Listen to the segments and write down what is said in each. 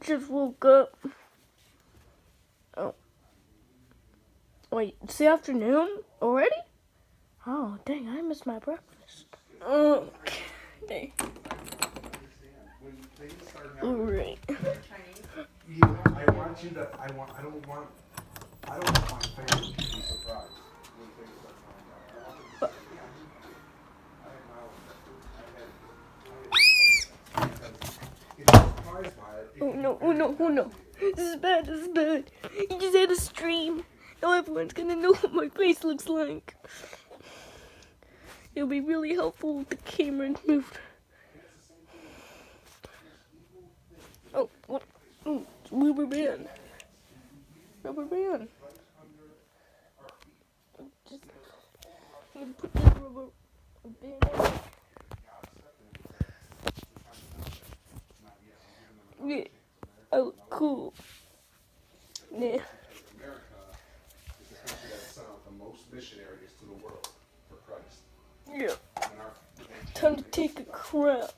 Just woke up. Oh. Wait, it's the afternoon already? Oh, dang, I missed my breakfast. Okay. Alright. I want you to, I don't want my family to be surprised when things start coming out. Oh no. This is bad. You just had a stream. Now everyone's gonna know what my face looks like. It'll be really helpful with the camera moved. Oh, what? Oh, it's rubber band. Just gonna put this rubber band on. Yeah, I look cool. Yeah. America is the country that sent out the most missionaries to the world for Christ. Yeah. Time to take a crap.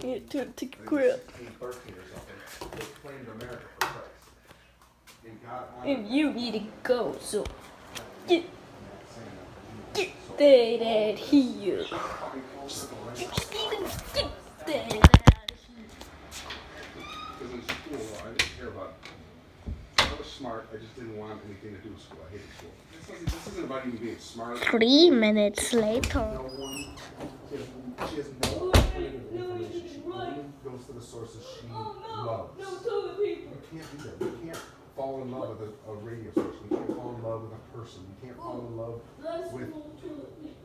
Yeah, time to take a crap. And you need to go, so get that out of here. Just even get that out of here. Because in school, I didn't care about it. I was smart, I just didn't want anything to do with school. I hated school. This isn't about even being smart. 3 minutes later. She has no alternative information. She only goes to the sources she loves. You can't do that. You can't fall in love with a radio station. You can't fall in love with a person. You can't fall in love with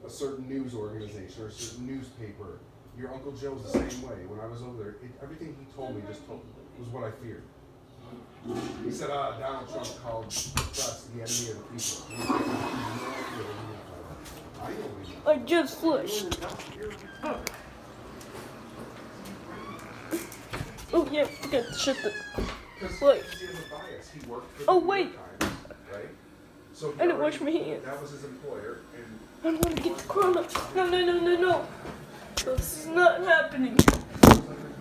a certain news organization or a certain newspaper. Your Uncle Joe's the same way. When I was over there, everything he told me was what I feared. He said, Donald Trump called the press the enemy of the people. I just flushed. Oh yeah, okay, shut the. Wait. Oh wait. I didn't wash my hands. That was his employer, and I don't want to get the corona. No. This is not happening.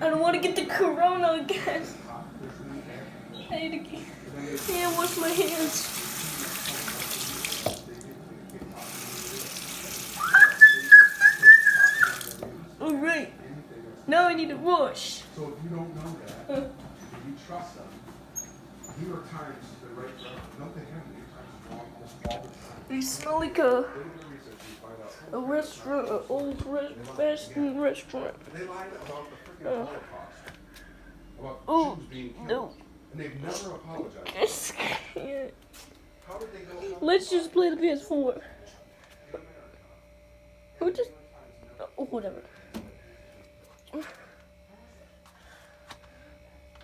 I don't want to get the corona again. I can't wash my hands. Alright. Now I need to wash. So if you don't know that, if you trust them, New York Times, the right don't they have New York Times wrong almost all the time? They smell like a restaurant, an old fast food restaurant. They lied about the freaking Holocaust. About Jews being killed. No. And they've never apologized. Yeah. How did they go? Let's just play the PS4. Who just... Oh, whatever.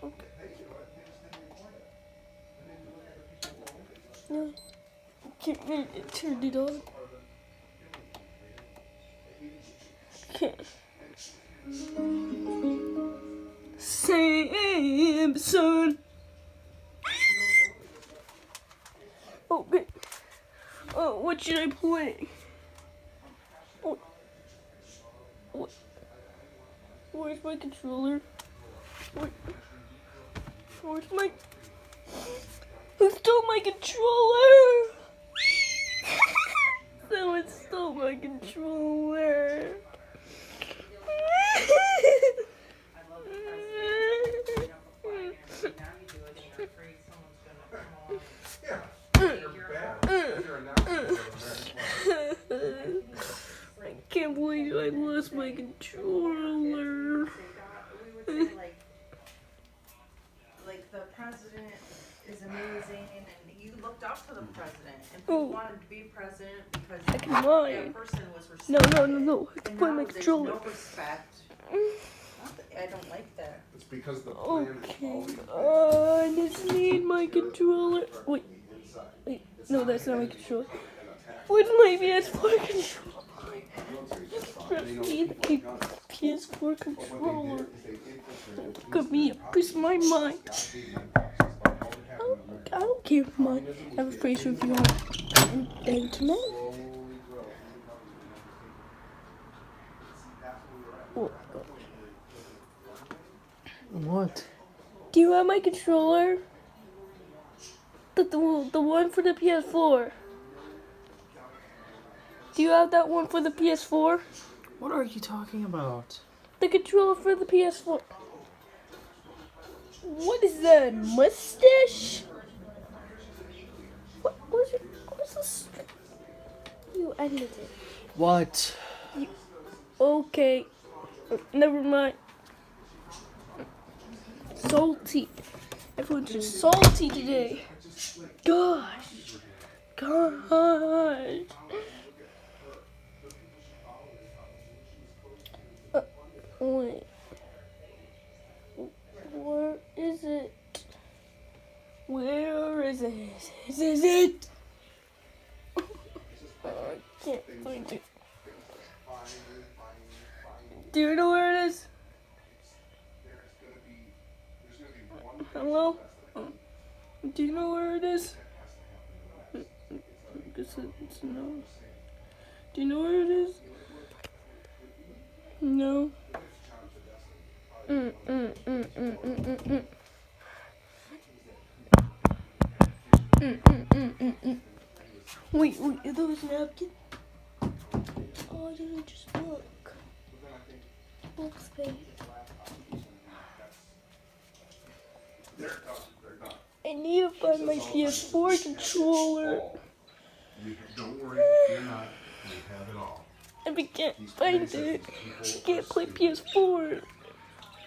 Okay. No. Can't turn it on. Okay. Samson. Okay. Oh, what should I play? What? Where's my controller? Where's my... Who stole my controller? Someone stole my controller. I can't believe I lost my controller. Like the president is amazing, and you looked up to the president, and people wanted to be president because that person was respected. No. I can play my controller. No respect. I don't like that. It's because the plan Okay. I just need my controller. Wait. No, that's not my controller. Where's my PS4 controller? Just need a PS4 controller. Could be a piece of my mind. I don't care if I have a face review on the internet. Oh, God. What? Do you have my controller? The one for the PS4. Do you have that one for the PS4? What are you talking about? The controller for the PS4. What is that? Mustache? What's this? You edited it. What? Okay. Never mind. Salty. Everyone's just salty today. Gosh. Wait. Where is it? Where is it? Is it? I can't find it. Do you know where it is? Hello? Do you know where it is? I guess it's no. Do you know where it is? No. Wait, are those napkins? Oh, did I just look? Books, babe. I need to find my PS4 controller. Don't worry, you're not. We have it all. And we can't find it. I can't play PS4.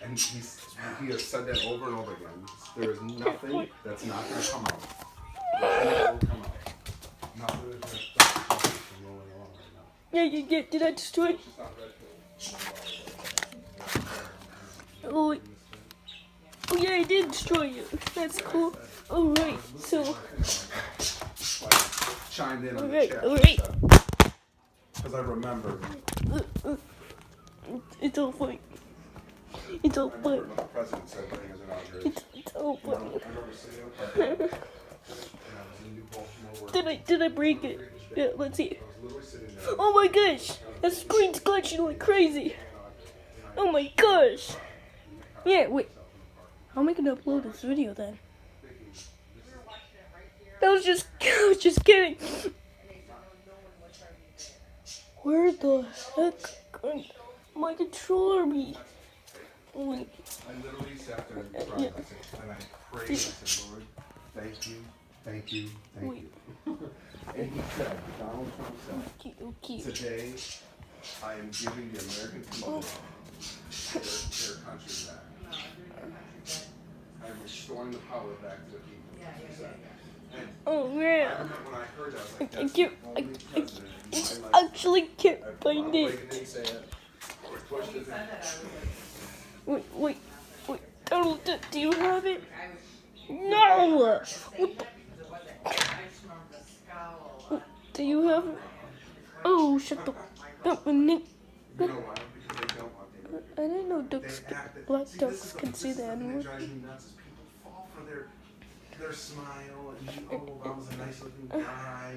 And he has said that over and over again. There is nothing that's not going to come out. Nothing that will come out. Nothing that's going to stop it from rolling along right now. Yeah. Did I destroy it? Oh, yeah, I did destroy you. That's cool. Alright, so. Chimed in on Alright, the chat. alright. Because I remember. It's all fine. It's all I fine. remember when the president said during his inauguration. It's all fine. I remember sitting up there, and I was in New Baltimore. Did I break it? Yeah, let's see. I was literally sitting there. Oh my gosh! That screen's glitching like crazy. Oh my gosh! Yeah, wait. How am I gonna upload this video then? I was just kidding. Where the heck can my controller be? Wait. I literally sat there and cried. Yeah. And I prayed. I said, Lord, thank you. Thank you. And he said, Donald Trump said, Okay. today I am giving the American people their country back. I am restoring the power back to the people. He said. And Oh I yeah. remember when I heard that, I was like, I that's can't. the only president in Just my life. actually can't find Ronald Reagan it. didn't say it. George Bush didn't. Wait. Donald, do you have it? No. What the? Do you have it? Oh, shut the up, Nick. You know why? Because they don't want people. I didn't know ducks, black ducks can say that This anymore. drives me nuts is people fall for their smile and I was a nice looking guy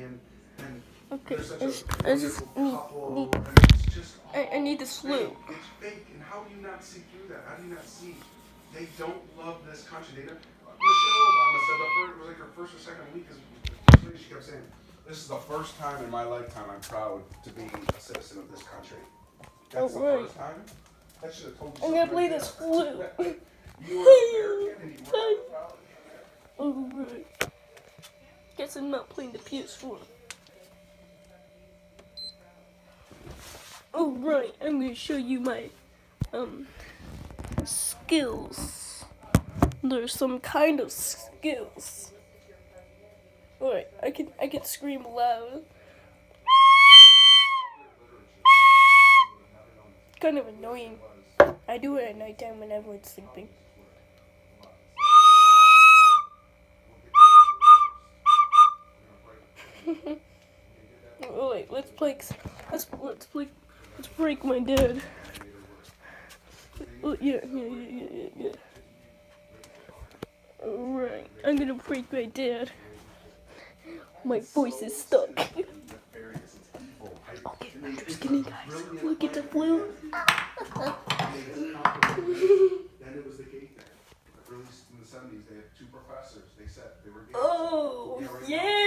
and Okay, they're such I a just wonderful need. couple and it's just I need the fake. slew. It's fake and how do you not see through that? How do you not see they don't love this country? They don't. Michelle Obama said it was like her first or second week she kept saying, this is the first time in my lifetime I'm proud to be a citizen of this country. That's the first time? That should have told you I'm gonna play this flute. You were American and you weren't proud. Alright. Guess I'm not playing the PS4. Alright, I'm gonna show you my skills. There's some kind of skills. Alright, I can scream loud. Kind of annoying. I do it at nighttime when everyone's sleeping. Oh wait, let's break my dad. Oh, yeah. Alright, I'm gonna break my dad. My voice is stuck. Okay, I'm just kidding, guys. Look at the blue. Then it was the gate thing. Oh, yeah.